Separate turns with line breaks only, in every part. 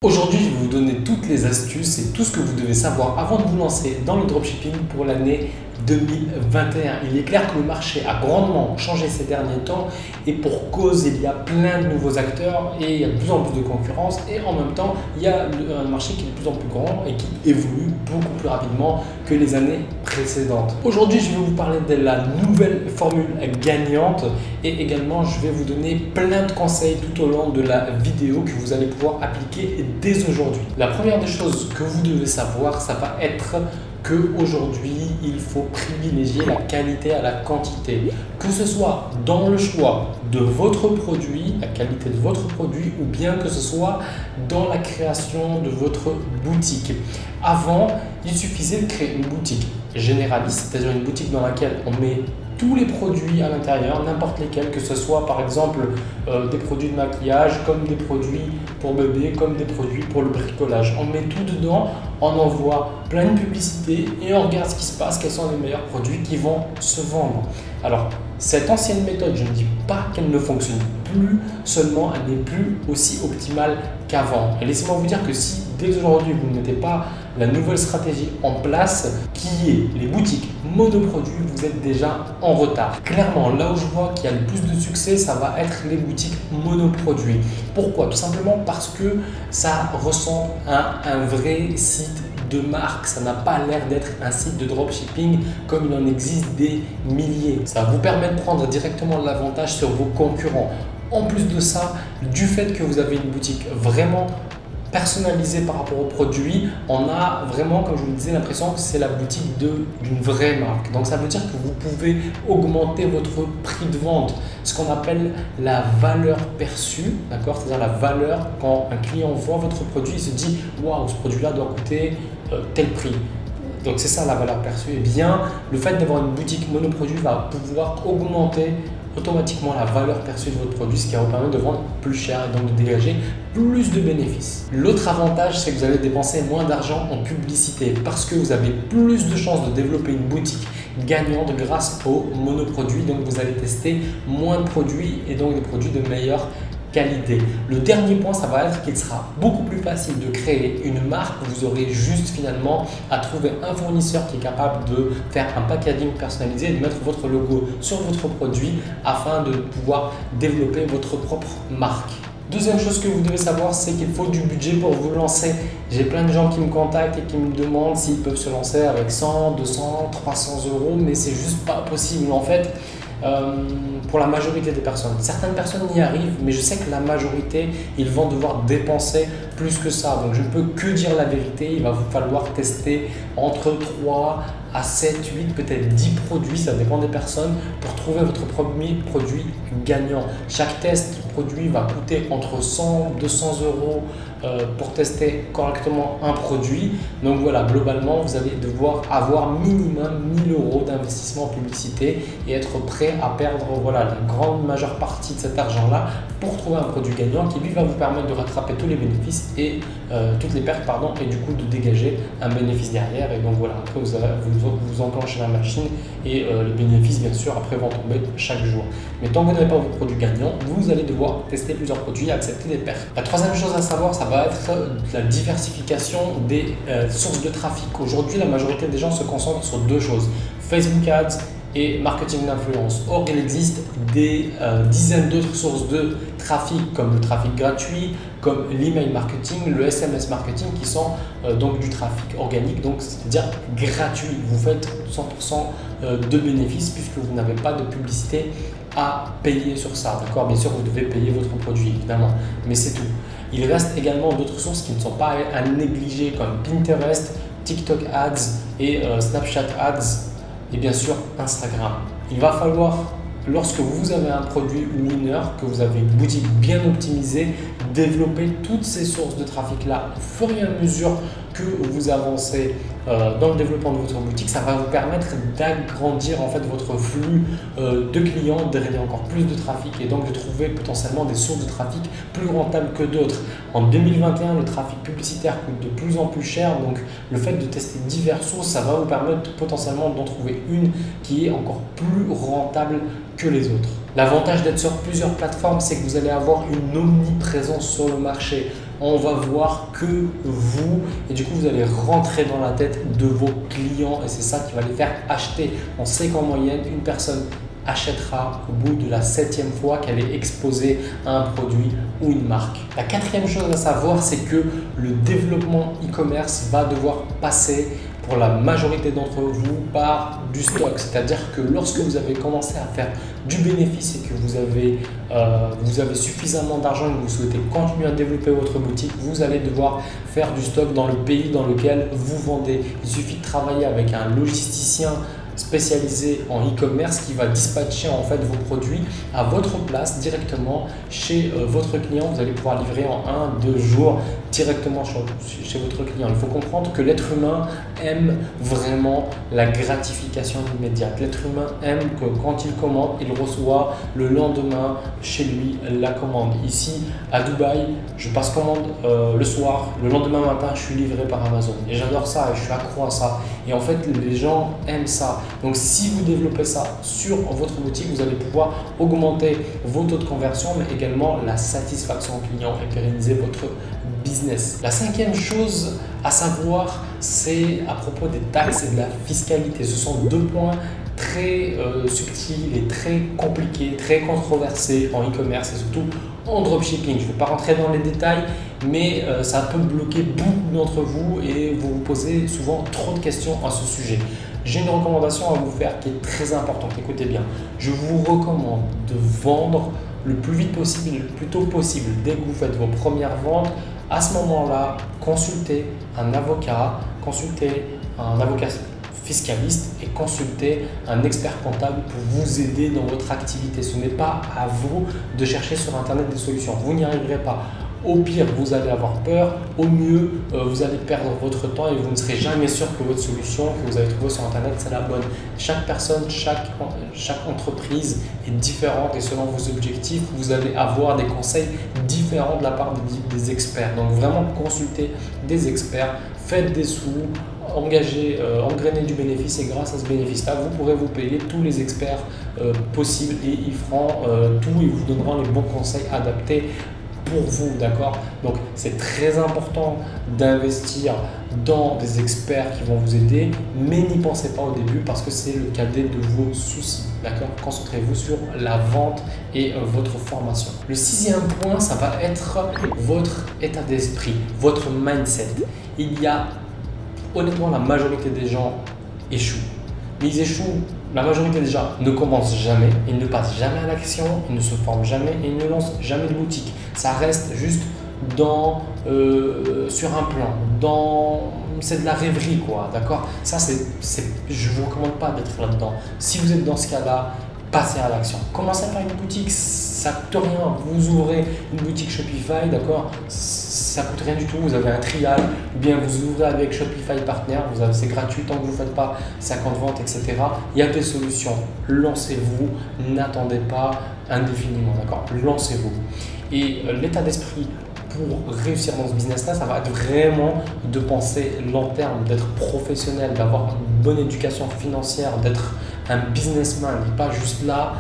Aujourd'hui, je vais vous donner toutes les astuces et tout ce que vous devez savoir avant de vous lancer dans le dropshipping pour l'année 2021. Il est clair que le marché a grandement changé ces derniers temps et pour cause, il y a plein de nouveaux acteurs et il y a de plus en plus de concurrence et en même temps, il y a un marché qui est de plus en plus grand et qui évolue beaucoup plus rapidement que les années précédentes. Aujourd'hui, je vais vous parler de la nouvelle formule gagnante et également, je vais vous donner plein de conseils tout au long de la vidéo que vous allez pouvoir appliquer dès aujourd'hui. La première des choses que vous devez savoir, ça va être qu'aujourd'hui, il faut privilégier la qualité à la quantité. Que ce soit dans le choix de votre produit, la qualité de votre produit, ou bien que ce soit dans la création de votre boutique. Avant, il suffisait de créer une boutique généraliste, c'est-à-dire une boutique dans laquelle on met tous les produits à l'intérieur, n'importe lesquels, que ce soit par exemple des produits de maquillage, comme des produits pour bébé, comme des produits pour le bricolage. On met tout dedans, on envoie plein de publicités et on regarde ce qui se passe, quels sont les meilleurs produits qui vont se vendre. Alors, cette ancienne méthode, je ne dis pas qu'elle ne fonctionne plus, seulement elle n'est plus aussi optimale qu'avant. Et laissez-moi vous dire que si dès aujourd'hui vous ne mettez pas la nouvelle stratégie en place, qui est les boutiques monoproduits, vous êtes déjà en retard. Clairement, là où je vois qu'il y a le plus de succès, ça va être les boutiques monoproduits. Pourquoi? Tout simplement parce que ça ressemble à un vrai site de marque. Ça n'a pas l'air d'être un site de dropshipping comme il en existe des milliers. Ça vous permet de prendre directement l'avantage sur vos concurrents. En plus de ça, du fait que vous avez une boutique vraiment personnalisé par rapport au produit, on a vraiment, comme je vous le disais, l'impression que c'est la boutique d'une vraie marque. Donc ça veut dire que vous pouvez augmenter votre prix de vente, ce qu'on appelle la valeur perçue, d'accord? C'est-à-dire la valeur quand un client voit votre produit, il se dit waouh, ce produit-là doit coûter tel prix. Donc c'est ça la valeur perçue. Et bien, le fait d'avoir une boutique monoproduit va pouvoir augmenter automatiquement la valeur perçue de votre produit, ce qui va vous permettre de vendre plus cher et donc de dégager plus de bénéfices. L'autre avantage, c'est que vous allez dépenser moins d'argent en publicité parce que vous avez plus de chances de développer une boutique gagnante grâce aux monoproduits. Donc vous allez tester moins de produits et donc des produits de meilleure qualité. Le dernier point, ça va être qu'il sera beaucoup plus facile de créer une marque. Vous aurez juste finalement à trouver un fournisseur qui est capable de faire un packaging personnalisé et de mettre votre logo sur votre produit afin de pouvoir développer votre propre marque. Deuxième chose que vous devez savoir, c'est qu'il faut du budget pour vous lancer. J'ai plein de gens qui me contactent et qui me demandent s'ils peuvent se lancer avec 100, 200, 300 euros, mais c'est juste pas possible en fait. Pour la majorité des personnes. Certaines personnes y arrivent, mais je sais que la majorité, ils vont devoir dépenser plus que ça. Donc je ne peux que dire la vérité, il va vous falloir tester entre 3 à 7, 8, peut-être 10 produits, ça dépend des personnes, pour trouver votre premier produit gagnant. Chaque test produit va coûter entre 100 et 200 euros pour tester correctement un produit. Donc voilà, globalement, vous allez devoir avoir minimum 1000 euros d'investissement en publicité et être prêt à perdre la grande majeure partie de cet argent-là pour trouver un produit gagnant qui lui va vous permettre de rattraper tous les bénéfices et toutes les pertes et du coup de dégager un bénéfice derrière. Et donc voilà, après vous enclenchez la machine et les bénéfices bien sûr après vont tomber chaque jour. Mais tant que vous n'avez pas votre produit gagnant, vous allez devoir tester plusieurs produits et accepter des pertes. La troisième chose à savoir, ça va être la diversification des sources de trafic. Aujourd'hui, la majorité des gens se concentrent sur deux choses, Facebook Ads et marketing d'influence. Or, il existe des dizaines d'autres sources de trafic comme le trafic gratuit, comme l'email marketing, le SMS marketing qui sont donc du trafic organique, donc c'est-à-dire gratuit. Vous faites 100% de bénéfices puisque vous n'avez pas de publicité à payer sur ça. D'accord? Bien sûr, vous devez payer votre produit évidemment, mais c'est tout. Il reste également d'autres sources qui ne sont pas à négliger comme Pinterest, TikTok Ads et Snapchat Ads. Et bien sûr Instagram. Il va falloir, lorsque vous avez un produit winner, que vous avez une boutique bien optimisée, développer toutes ces sources de trafic là au fur et à mesure que vous avancez dans le développement de votre boutique. Ça va vous permettre d'agrandir en fait votre flux de clients, de drainer encore plus de trafic et donc de trouver potentiellement des sources de trafic plus rentables que d'autres. En 2021, le trafic publicitaire coûte de plus en plus cher, donc le fait de tester diverses sources, ça va vous permettre potentiellement d'en trouver une qui est encore plus rentable que les autres. L'avantage d'être sur plusieurs plateformes, c'est que vous allez avoir une omniprésence sur le marché. on va voir que vous et du coup vous allez rentrer dans la tête de vos clients et c'est ça qui va les faire acheter. On sait qu'en moyenne, une personne achètera au bout de la 7e fois qu'elle est exposée à un produit ou une marque. La 4e chose à savoir, c'est que le développement e-commerce va devoir passer pour la majorité d'entre vous par du stock. C'est-à-dire que lorsque vous avez commencé à faire du bénéfice et que vous avez suffisamment d'argent et que vous souhaitez continuer à développer votre boutique, vous allez devoir faire du stock dans le pays dans lequel vous vendez. Il suffit de travailler avec un logisticien spécialisé en e-commerce qui va dispatcher en fait vos produits à votre place directement chez votre client. Vous allez pouvoir livrer en 1-2 jours directement chez votre client. Il faut comprendre que l'être humain aime vraiment la gratification immédiate. L'être humain aime que quand il commande, il reçoit le lendemain chez lui la commande. Ici à Dubaï, je passe commande le soir, le lendemain matin je suis livré par Amazon et j'adore ça et je suis accro à ça et en fait les gens aiment ça. Donc si vous développez ça sur votre boutique, vous allez pouvoir augmenter vos taux de conversion mais également la satisfaction client et pérenniser votre business. La 5e chose à savoir, c'est à propos des taxes et de la fiscalité. Ce sont 2 points très subtils et très compliqués, très controversés en e-commerce et surtout en dropshipping. Je ne vais pas rentrer dans les détails, mais ça peut bloquer beaucoup d'entre vous et vous vous posez souvent trop de questions à ce sujet. J'ai une recommandation à vous faire qui est très importante. Écoutez bien, je vous recommande de vendre le plus vite possible, le plus tôt possible. Dès que vous faites vos premières ventes, à ce moment-là, consultez un avocat fiscaliste et consultez un expert comptable pour vous aider dans votre activité. Ce n'est pas à vous de chercher sur Internet des solutions. Vous n'y arriverez pas. Au pire, vous allez avoir peur. Au mieux, vous allez perdre votre temps et vous ne serez jamais sûr que votre solution que vous avez trouvée sur Internet, c'est la bonne. Chaque personne, chaque entreprise est différente et selon vos objectifs, vous allez avoir des conseils différents de la part des experts. Donc vraiment, consultez des experts, faites des sous, engrainer du bénéfice et grâce à ce bénéfice-là, vous pourrez vous payer tous les experts possibles et ils feront tout, ils vous donneront les bons conseils adaptés pour vous, d'accord? Donc c'est très important d'investir dans des experts qui vont vous aider, mais n'y pensez pas au début parce que c'est le cadet de vos soucis, d'accord? Concentrez-vous sur la vente et votre formation. Le 6e point, ça va être votre état d'esprit, votre mindset. Il y a honnêtement, la majorité des gens échouent. Mais ils échouent, la majorité des gens ne commencent jamais, ils ne passent jamais à l'action, ils ne se forment jamais et ils ne lancent jamais de boutique. Ça reste juste sur un plan, c'est de la rêverie quoi, d'accord? Ça, je ne vous recommande pas d'être là-dedans. Si vous êtes dans ce cas-là, passez à l'action. Commencez à faire une boutique, ça ne coûte rien. Vous ouvrez une boutique Shopify, d'accord? Ça ne coûte rien du tout, vous avez un trial, ou bien vous ouvrez avec Shopify Partner, c'est gratuit tant que vous ne faites pas 50 ventes, etc. Il y a des solutions, lancez-vous, n'attendez pas indéfiniment, d'accord? Lancez-vous. Et l'état d'esprit pour réussir dans ce business-là, ça va être vraiment de penser long terme, d'être professionnel, d'avoir une bonne éducation financière, d'être un businessman et pas juste là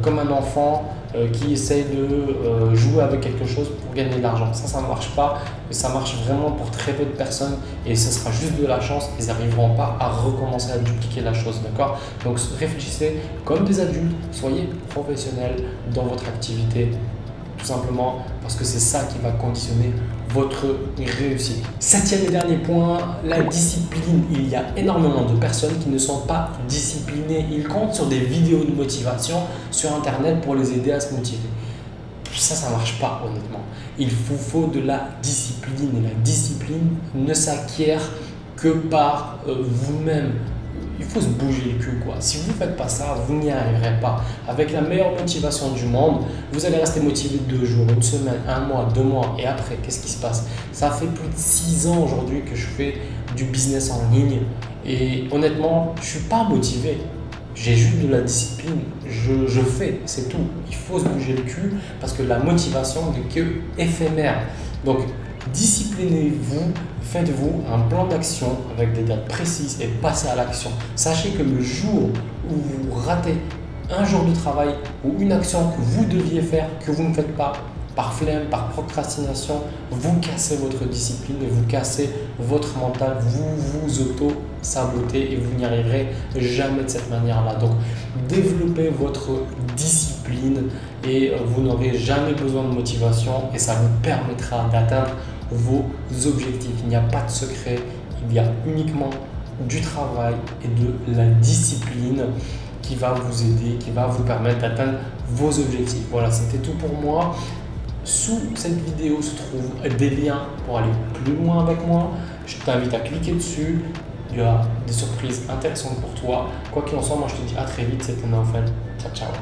comme un enfant qui essaye de jouer avec quelque chose pour gagner de l'argent. Ça ne marche pas. Ça marche vraiment pour très peu de personnes et ce sera juste de la chance. Ils n'arriveront pas à recommencer à dupliquer la chose, d'accord? Donc réfléchissez comme des adultes, soyez professionnels dans votre activité. Tout simplement parce que c'est ça qui va conditionner votre réussite. 7e et dernier point, la discipline. Il y a énormément de personnes qui ne sont pas disciplinées. Ils comptent sur des vidéos de motivation sur Internet pour les aider à se motiver. Ça ne marche pas honnêtement. Il vous faut de la discipline et la discipline ne s'acquiert que par vous-même. Il faut se bouger le cul quoi. Si vous ne faites pas ça, vous n'y arriverez pas. Avec la meilleure motivation du monde, vous allez rester motivé 2 jours, 1 semaine, 1 mois, 2 mois et après, qu'est-ce qui se passe? Ça fait plus de 6 ans aujourd'hui que je fais du business en ligne et honnêtement, je ne suis pas motivé. J'ai juste de la discipline, je fais, c'est tout. Il faut se bouger le cul parce que la motivation n'est que éphémère. Donc, disciplinez-vous, faites-vous un plan d'action avec des dates précises et passez à l'action. Sachez que le jour où vous ratez un jour de travail ou une action que vous deviez faire, que vous ne faites pas, par flemme, par procrastination, vous cassez votre discipline et vous cassez votre mental, vous vous auto-sabotez et vous n'y arriverez jamais de cette manière-là. Donc, développez votre discipline et vous n'aurez jamais besoin de motivation et ça vous permettra d'atteindre vos objectifs. Il n'y a pas de secret, il y a uniquement du travail et de la discipline qui va vous aider, qui va vous permettre d'atteindre vos objectifs. Voilà, c'était tout pour moi. Sous cette vidéo se trouvent des liens pour aller plus loin avec moi. Je t'invite à cliquer dessus. Il y aura des surprises intéressantes pour toi. Quoi qu'il en soit, moi je te dis à très vite. C'était Naofel. Ciao, ciao.